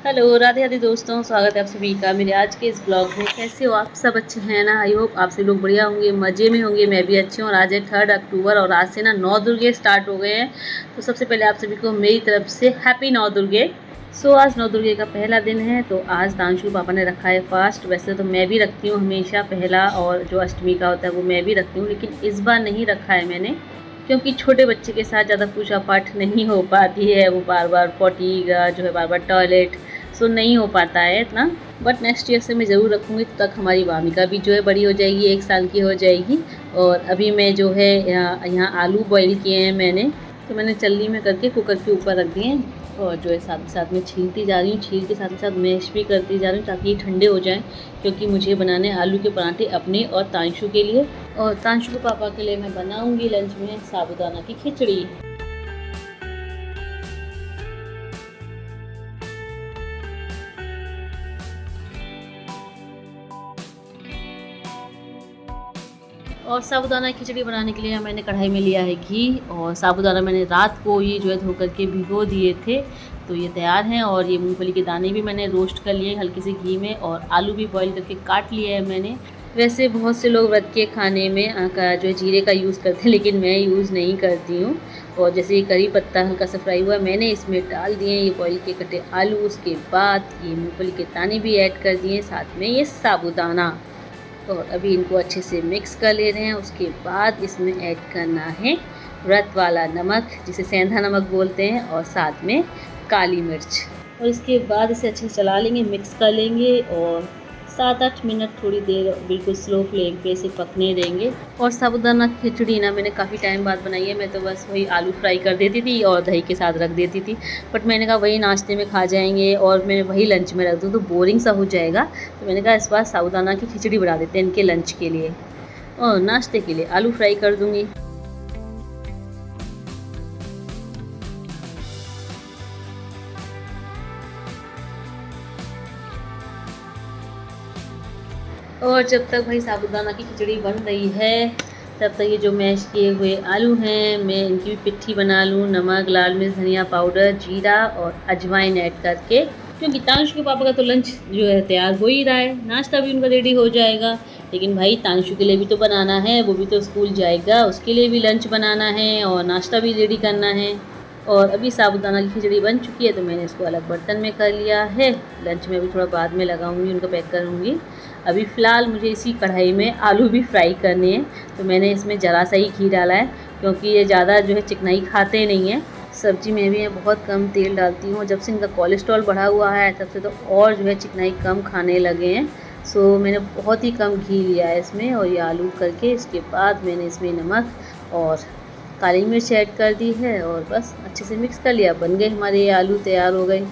Hello Radhe Radhe दोस्तों, स्वागत है आप सभी का मेरे आज के इस ब्लॉग में। कैसे हो आप सब? अच्छे हैं ना? आई होप आप सभी लोग बढ़िया होंगे, मज़े में होंगे। मैं भी अच्छी हूँ। और आज है 3 अक्टूबर और आज से ना 9 दुर्गे स्टार्ट हो गए हैं। तो सबसे पहले आप सभी को मेरी तरफ से हैप्पी 9 दुर्गे। आज 9 दुर्गे का पहला दिन है। तो आज तांशु पापा ने रखा है फास्ट। वैसे तो मैं भी रखती हूँ हमेशा पहला, और जो अष्टमी का होता है वो मैं भी रखती हूँ, लेकिन इस बार नहीं रखा है मैंने, क्योंकि छोटे बच्चे के साथ ज़्यादा पूजा पाठ नहीं हो पाती है। वो बार बार पॉटी का जो है, बार बार टॉयलेट, सो नहीं हो पाता है इतना। बट नेक्स्ट ईयर से मैं ज़रूर रखूँगी। तब तक हमारी वामिका भी जो है बड़ी हो जाएगी, 1 साल की हो जाएगी। और अभी मैं जो है यहाँ आलू बॉईल किए हैं मैंने, तो मैंने चल्ली में करके कुकर के ऊपर रख दिए हैं। और जो है साथ साथ में छीलती जा रही हूँ, छील के साथ साथ मैश भी करती जा रही हूँ ताकि ये ठंडे हो जाएँ, क्योंकि मुझे बनाने आलू के पराठे अपने और तांशु के लिए। और तांशु के पापा के लिए मैं बनाऊँगी लंच में साबूदाना की खिचड़ी। और साबूदाना खिचड़ी बनाने के लिए मैंने कढ़ाई में लिया है घी, और साबूदाना मैंने रात को ये जो है धो करके भिगो दिए थे, तो ये तैयार हैं। और ये मूंगफली के दाने भी मैंने रोस्ट कर लिए हल्के से घी में, और आलू भी बॉईल करके काट लिए है मैंने। वैसे बहुत से लोग व्रत के खाने में जो है जीरे का यूज़ करते हैं, लेकिन मैं यूज़ नहीं करती हूँ। और जैसे ये करी पत्ता हल्का सा फ्राई हुआ मैंने इसमें डाल दिए ये बॉईल के कटे आलू। उसके बाद ये मूंगफली के दाने भी ऐड कर दिए, साथ में ये साबूदाना। और अभी इनको अच्छे से मिक्स कर ले रहे हैं। उसके बाद इसमें ऐड करना है व्रत वाला नमक, जिसे सेंधा नमक बोलते हैं, और साथ में काली मिर्च। और इसके बाद इसे अच्छे से चला लेंगे, मिक्स कर लेंगे, और 7-8 मिनट थोड़ी देर बिल्कुल स्लो फ्लेम पे इसे पकने देंगे। और साबूदाना खिचड़ी ना मैंने काफ़ी टाइम बाद बनाई है। मैं तो बस वही आलू फ्राई कर देती थी और दही के साथ रख देती थी, बट मैंने कहा वही नाश्ते में खा जाएंगे और मैं वही लंच में रख दूँ तो बोरिंग सा हो जाएगा। तो मैंने कहा इस बार साबूदाना की खिचड़ी बना देते हैं इनके लंच के लिए, और नाश्ते के लिए आलू फ्राई कर दूँगी। और जब तक भाई साबूदाना की खिचड़ी बन रही है, तब तक ये जो मैश किए हुए आलू हैं मैं इनकी भी पिट्ठी बना लूँ। नमक, लाल मिर्च, धनिया पाउडर, जीरा और अजवाइन ऐड करके, क्योंकि तांशु के पापा का तो लंच जो है तैयार हो ही रहा है, नाश्ता भी उनका रेडी हो जाएगा। लेकिन भाई तांशु के लिए भी तो बनाना है, वो भी तो स्कूल जाएगा, उसके लिए भी लंच बनाना है और नाश्ता भी रेडी करना है। और अभी साबूदाना की खिचड़ी बन चुकी है, तो मैंने इसको अलग बर्तन में कर लिया है। लंच में भी थोड़ा बाद में लगाऊंगी, उनको पैक करूँगी। अभी फ़िलहाल मुझे इसी कढ़ाई में आलू भी फ्राई करने हैं, तो मैंने इसमें ज़रा सा ही घी डाला है, क्योंकि ये ज़्यादा जो है चिकनाई खाते नहीं हैं। सब्ज़ी में भी मैं बहुत कम तेल डालती हूँ। जब से इनका कोलेस्ट्रॉल बढ़ा हुआ है तब से तो और जो है चिकनाई कम खाने लगे हैं। मैंने बहुत ही कम घी लिया है इसमें, और ये आलू करके इसके बाद मैंने इसमें नमक और काली मिर्च ऐड कर दी है, और बस अच्छे से मिक्स कर लिया। बन गए हमारे ये आलू, तैयार हो गए।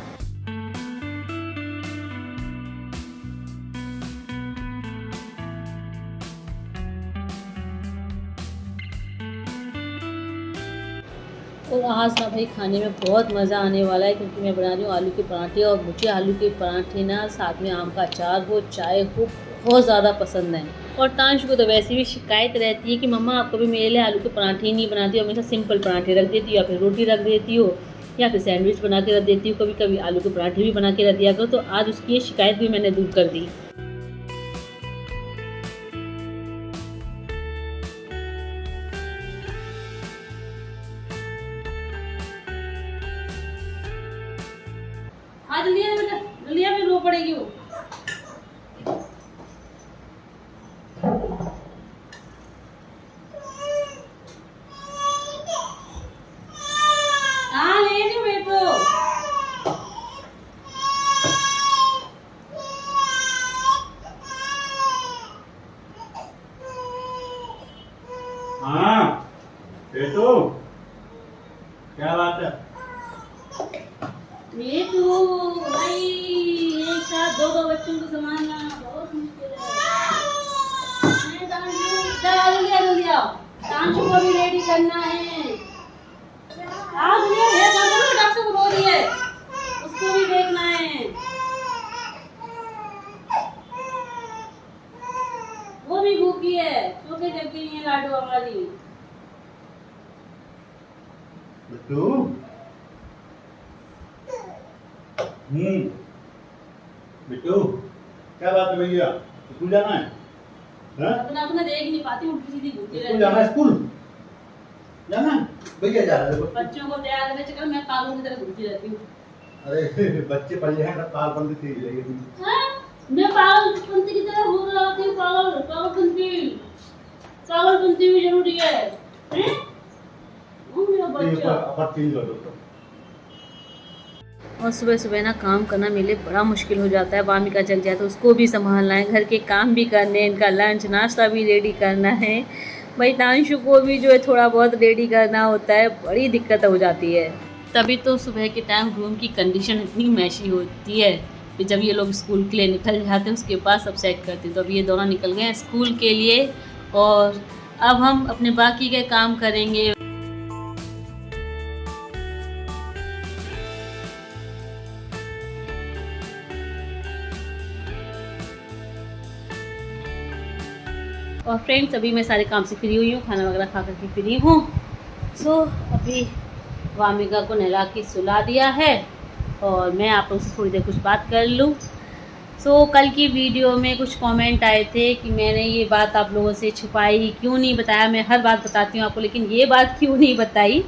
और आज ना भाई खाने में बहुत मज़ा आने वाला है, क्योंकि मैं बना रही हूँ आलू के पराठे, और मुझे आलू के पराठे ना साथ में आम का अचार हो, चाय हो, बहुत ज़्यादा पसंद है। और तांशु को तो वैसे भी शिकायत रहती है कि मम्मा आप कभी मेरे लिए आलू के पराठे ही नहीं बनाती हो, हमेशा सिंपल पराठे रख देती हो, या फिर रोटी रख देती हो, या फिर सैंडविच बना के रख देती हो, कभी कभी आलू के पराठे भी बना के रख दिया करो। तो आज उसकी ये शिकायत भी मैंने दूर कर दी। हाँ जल्दी आ बेटा, जल्दी आ, फिर रो पड़ेगी वो। हाँ ले जाओ बेटो। हाँ बेटू, क्या बात है? बेटू भाई, एक साथ दो बच्चों को संभालना बहुत मुश्किल है। जल्दी आओ, तांशु को भी रेडी करना है। आओ जल्दी आओ, डॉक्टर को रो रही है, उसको भी देखना है। वो भी भूखी है, छोटे जग गई है लाडू हमारी। बेटू, बिट्टू क्या बात है भैया, स्कूल जाना है? हाँ? अपना अपना देख नहीं पाती हूँ, सीधी घूमती स्कूल जाना है, स्कूल जाना है? भैया जा रहे हैं। बच्चों को तैयार करने चक्कर में पागलों की तरह घूमती रहती हूँ। अरे बच्चे पढ़ जाए ना, पागलपंती थी रहेगी। हाँ? मैं पागलपंती की तरह घूम रहा हूँ, पागलपंती भी जरूरी है। हैं? मेरा बच्चा। अब चेंज कर दो तो। और सुबह सुबह ना काम करना मेरे लिए बड़ा मुश्किल हो जाता है। वामिका जग जाए तो उसको भी संभालना है, घर के काम भी करने हैं, इनका लंच नाश्ता भी रेडी करना है, भाई तांशु को भी जो है थोड़ा बहुत रेडी करना होता है, बड़ी दिक्कत हो जाती है। तभी तो सुबह के टाइम रूम की कंडीशन इतनी मैशी होती है कि जब ये लोग स्कूल के लिए निकल जाते हैं उसके बाद सब सेट करते हैं। तो अब ये दोनों निकल गए हैं स्कूल के लिए और अब हम अपने बाकी के काम करेंगे। और फ्रेंड्स अभी मैं सारे काम से फ्री हुई हूँ, खाना वगैरह खा करके फ्री हूँ। सो अभी वामिका को नहला के सुला दिया है और मैं आप लोगों से थोड़ी देर कुछ बात कर लूँ। सो कल की वीडियो में कुछ कमेंट आए थे कि मैंने ये बात आप लोगों से छुपाई, क्यों नहीं बताया। मैं हर बात बताती हूँ आपको, लेकिन ये बात क्यों नहीं बताई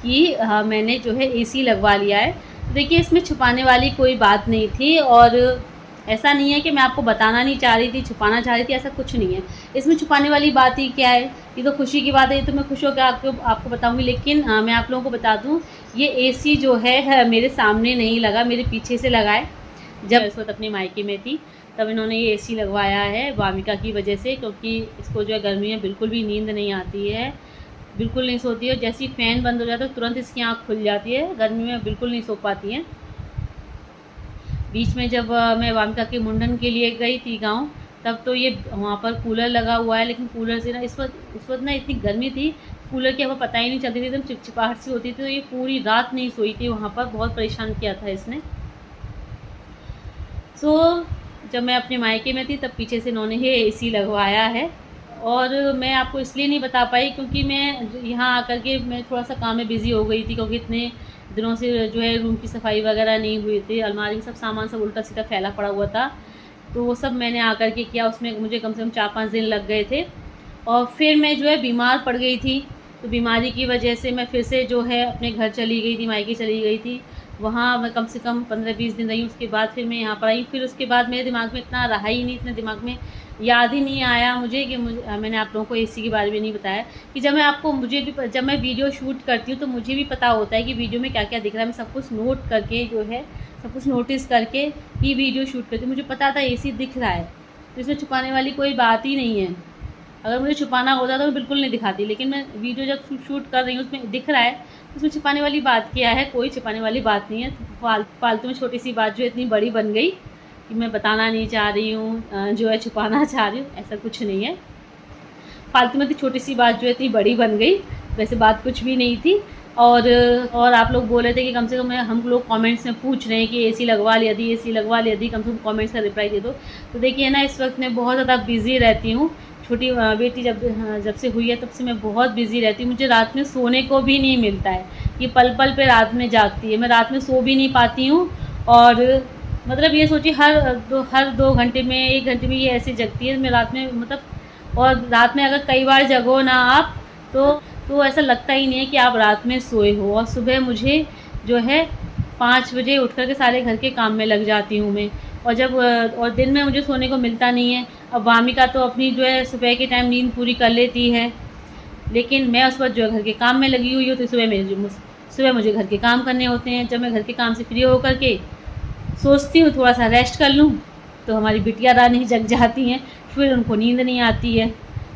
कि मैंने जो है एसी लगवा लिया है। देखिए इसमें छुपाने वाली कोई बात नहीं थी और ऐसा नहीं है कि मैं आपको बताना नहीं चाह रही थी, छुपाना चाह रही थी, ऐसा कुछ नहीं है। इसमें छुपाने वाली बात ही क्या है, ये तो खुशी की बात है, ये तो मैं खुश होकर आपको बताऊंगी। लेकिन मैं आप लोगों को बता दूं, ये एसी जो है मेरे सामने नहीं लगा, मेरे पीछे से लगा है। जब इस वक्त अपनी मायके में थी तब इन्होंने ये एसी लगवाया है वामिका की वजह से, क्योंकि इसको जो है गर्मी में बिल्कुल भी नींद नहीं आती है, बिल्कुल नहीं सोती है। जैसे ही फ़ैन बंद हो जाता है तुरंत इसकी आँख खुल जाती है, गर्मी में बिल्कुल नहीं सो पाती हैं। बीच में जब मैं वामिका के मुंडन के लिए गई थी गांव, तब तो ये वहाँ पर कूलर लगा हुआ है, लेकिन कूलर से ना उस वक्त ना इतनी गर्मी थी, कूलर की हवा पता ही नहीं चलती थी, एकदम चिपचिपाहट सी होती थी। तो ये पूरी रात नहीं सोई थी वहाँ पर, बहुत परेशान किया था इसने। सो जब मैं अपने मायके में थी तब पीछे से इन्होंने ये एसी लगवाया है और मैं आपको इसलिए नहीं बता पाई क्योंकि मैं यहाँ आकर के मैं थोड़ा सा काम में बिज़ी हो गई थी, क्योंकि इतने दिनों से जो है रूम की सफाई वगैरह नहीं हुई थी, अलमारी में सब सामान सब उल्टा सीधा फैला पड़ा हुआ था, तो वो सब मैंने आकर के किया। उसमें मुझे कम से कम 4-5 दिन लग गए थे और फिर मैं जो है बीमार पड़ गई थी। तो बीमारी की वजह से मैं फिर से जो है अपने घर चली गई थी, मायके चली गई थी। वहाँ मैं कम से कम 15-20 दिन रही, उसके बाद फिर मैं यहाँ पर आई। फिर उसके बाद मेरे दिमाग में इतना रहा ही नहीं, इतने दिमाग में याद ही नहीं आया मुझे कि मैंने आप लोगों को एसी के बारे में नहीं बताया कि जब मैं वीडियो शूट करती हूँ तो मुझे भी पता होता है कि वीडियो में क्या क्या दिख रहा है। मैं सब कुछ नोट करके जो है सब कुछ नोटिस करके ही वीडियो शूट करती हूँ। मुझे पता था एसी दिख रहा है, तो इसमें छुपाने वाली कोई बात ही नहीं है। अगर मुझे छुपाना होता तो मैं बिल्कुल नहीं दिखाती, लेकिन मैं वीडियो जब शूट कर रही हूँ उसमें दिख रहा है, तो उसमें छुपाने वाली बात क्या है, कोई छुपाने वाली बात नहीं है। फालतू में छोटी सी बात जो इतनी बड़ी बन गई कि मैं बताना नहीं चाह रही हूँ, जो है छुपाना चाह रही हूँ, ऐसा कुछ नहीं है। फालतू में छोटी सी बात जो है इतनी बड़ी बन गई, वैसे बात कुछ भी नहीं थी। और आप लोग बोल रहे थे कि कम से कम हम लोग कमेंट्स में पूछ रहे हैं कि एसी लगवा लिया थी, एसी लगवा लिया थी, कम से कम कमेंट्स का रिप्लाई दे दो। तो देखिए ना, इस वक्त मैं बहुत ज़्यादा बिज़ी रहती हूँ। छोटी बेटी जब से हुई है तब से मैं बहुत बिज़ी रहती हूँ। मुझे रात में सोने को भी नहीं मिलता है, ये पल पल पे रात में जागती है, मैं रात में सो भी नहीं पाती हूँ। और मतलब ये सोचिए हर 2 घंटे में 1 घंटे में ये ऐसे जगती है। मैं रात में मतलब, और रात में अगर कई बार जगो ना आप तो ऐसा लगता ही नहीं है कि आप रात में सोए हो। और सुबह मुझे जो है 5 बजे उठ कर के सारे घर के काम में लग जाती हूँ मैं, और दिन में मुझे सोने को मिलता नहीं है। अब वामिका तो अपनी जो है सुबह के टाइम नींद पूरी कर लेती है, लेकिन मैं उस वक्त जो है घर के काम में लगी हुई हूँ, तो सुबह मुझे घर के काम करने होते हैं। जब मैं घर के काम से फ्री होकर के सोचती हूँ थोड़ा सा रेस्ट कर लूँ, तो हमारी बिटिया रानी जग जाती हैं, फिर उनको नींद नहीं आती है,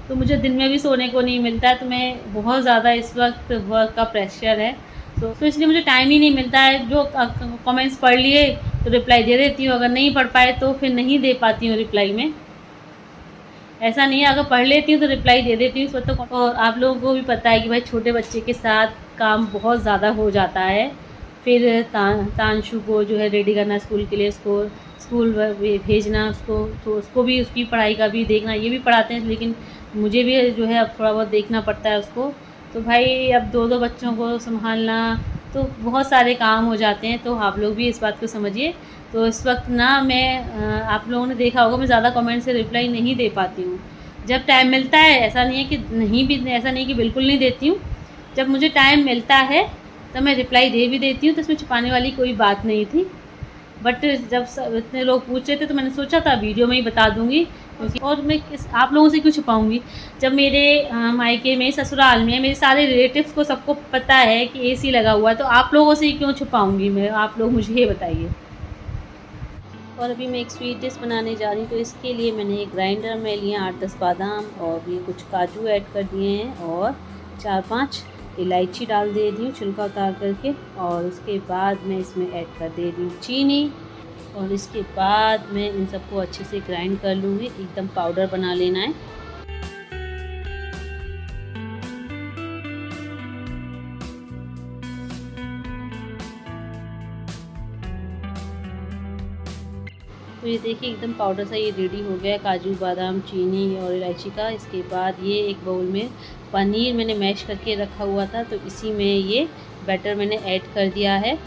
तो मुझे दिन में भी सोने को नहीं मिलता है। तो मैं बहुत ज़्यादा इस वक्त वर्क का प्रेशर है, तो इसलिए मुझे टाइम ही नहीं मिलता है। जो कमेंट्स पढ़ लिए तो रिप्लाई दे देती हूँ, अगर नहीं पढ़ पाए तो फिर नहीं दे पाती हूँ रिप्लाई में। ऐसा नहीं है, अगर पढ़ लेती हूँ तो रिप्लाई दे देती हूँ इस वक्त। तो और आप लोगों को भी पता है कि भाई छोटे बच्चे के साथ काम बहुत ज़्यादा हो जाता है। फिर तांशु को जो है रेडी करना स्कूल के लिए, स्कूल भेजना उसको, तो उसको भी उसकी पढ़ाई का भी देखना। ये भी पढ़ाते हैं लेकिन मुझे भी जो है अब थोड़ा बहुत देखना पड़ता है उसको। तो भाई अब 2 बच्चों को संभालना तो बहुत सारे काम हो जाते हैं, तो आप लोग भी इस बात को समझिए। तो इस वक्त ना मैं आप लोगों ने देखा होगा मैं ज़्यादा कमेंट से रिप्लाई नहीं दे पाती हूँ। जब टाइम मिलता है, ऐसा नहीं कि बिल्कुल नहीं देती हूँ। जब मुझे टाइम मिलता है तब मैं रिप्लाई दे भी देती हूँ, तो इसमें छुपाने वाली कोई बात नहीं थी। बट जब इतने लोग पूछ रहे थे तो मैंने सोचा था वीडियो में ही बता दूँगी, क्योंकि और मैं आप लोगों से क्यों छुपाऊँगी। जब मेरे मायके में, ससुराल में मेरे सारे रिलेटिव्स को सबको पता है कि एसी लगा हुआ है, तो आप लोगों से ही क्यों छुपाऊँगी मैं, आप लोग मुझे ये बताइए। और अभी मैं एक स्वीट डिश बनाने जा रही हूँ, तो इसके लिए मैंने एक ग्राइंडर में लिया 8-10 बादाम और ये कुछ काजू ऐड कर दिए हैं और 4-5 इलायची डाल दे रही हूँ छिलका उतार करके। और उसके बाद मैं इसमें ऐड कर दे रही हूँ चीनी, और इसके बाद मैं इन सबको अच्छे से ग्राइंड कर लूँगी, एकदम पाउडर बना लेना है। तो ये देखिए एकदम पाउडर सा ये रेडी हो गया, काजू बादाम चीनी और इलायची का। इसके बाद ये एक बाउल में पनीर मैंने मैश करके रखा हुआ था, तो इसी में ये बैटर मैंने ऐड कर दिया है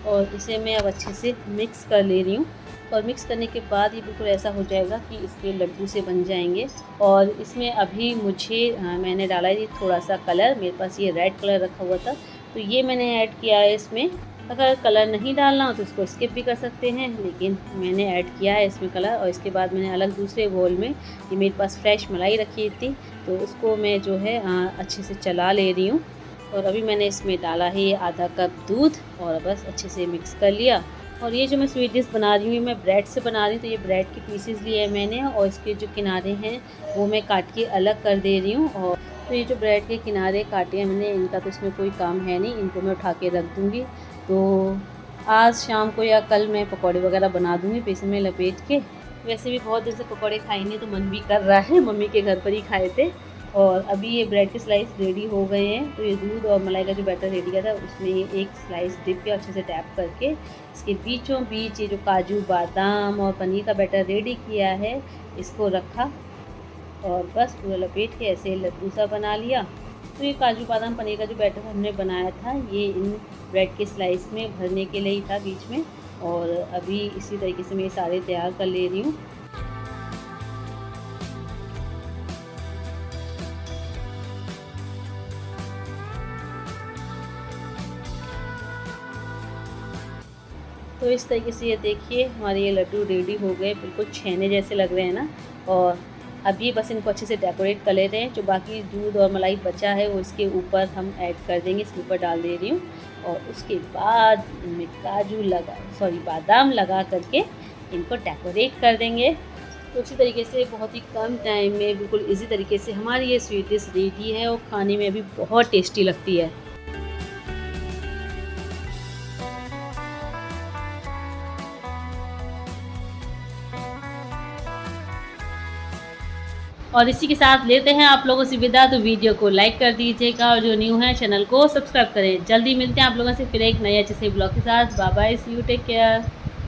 और इसे मैं अब अच्छे से मिक्स कर ले रही हूँ। और मिक्स करने के बाद ये बिल्कुल ऐसा हो जाएगा कि इसके लड्डू से बन जाएंगे। और इसमें अभी मुझे मैंने डाला है थोड़ा सा कलर, मेरे पास ये रेड कलर रखा हुआ था, तो ये मैंने ऐड किया है इसमें। अगर कलर नहीं डालना हो तो इसको स्किप भी कर सकते हैं, लेकिन मैंने ऐड किया है इसमें कलर। और इसके बाद मैंने अलग दूसरे बोल में, ये मेरे पास फ्रेश मलाई रखी थी, तो उसको मैं जो है अच्छे से चला ले रही हूँ। और अभी मैंने इसमें डाला है ये आधा कप दूध और बस अच्छे से मिक्स कर लिया। और ये जो मैं स्वीट डिश बना रही हूँ, ये मैं ब्रेड से बना रही हूँ, तो ये ब्रेड के पीसेस लिए हैं मैंने और इसके जो किनारे हैं वो मैं काट के अलग कर दे रही हूँ। और तो ये जो ब्रेड के किनारे काटे हैं मैंने, इनका तो इसमें कोई काम है नहीं, इनको मैं उठा के रख दूँगी। तो आज शाम को या कल मैं पकौड़े वगैरह बना दूँगी बेसन में लपेट के। वैसे भी बहुत दिन से पकौड़े खाए नहीं, तो मन भी कर रहा है, मम्मी के घर पर ही खाए थे। और अभी ये ब्रेड के स्लाइस रेडी हो गए हैं, तो ये दूध और मलाई का जो बैटर रेडी किया था उसमें ये एक स्लाइस डिप के अच्छे से टैप करके इसके बीचों बीच ये जो काजू बादाम और पनीर का बैटर रेडी किया है इसको रखा और बस पूरा लपेट के ऐसे लड्डू सा बना लिया। तो ये काजू बादाम पनीर का जो बैटर हमने बनाया था ये इन ब्रेड के स्लाइस में भरने के लिए ही था बीच में। और अभी इसी तरीके से मैं सारे तैयार कर ले रही हूँ। तो इस तरीके से ये देखिए हमारे ये लड्डू रेडी हो गए, बिल्कुल छेने जैसे लग रहे हैं ना। और अब ये बस इनको अच्छे से डेकोरेट कर लेते हैं। जो बाकी दूध और मलाई बचा है वो इसके ऊपर हम ऐड कर देंगे, इसके ऊपर डाल दे रही हूँ। और उसके बाद इनमें बादाम लगा करके इनको डेकोरेट कर देंगे। तो इसी तरीके से बहुत ही कम टाइम में बिल्कुल इजी तरीके से हमारी ये स्वीट डिश रेडी है और खाने में भी बहुत टेस्टी लगती है। और इसी के साथ लेते हैं आप लोगों से विदा। तो वीडियो को लाइक कर दीजिएगा और जो न्यू है चैनल को सब्सक्राइब करें। जल्दी मिलते हैं आप लोगों से फिर एक नए अच्छे से ब्लॉग के साथ। Bye bye, see you, take care.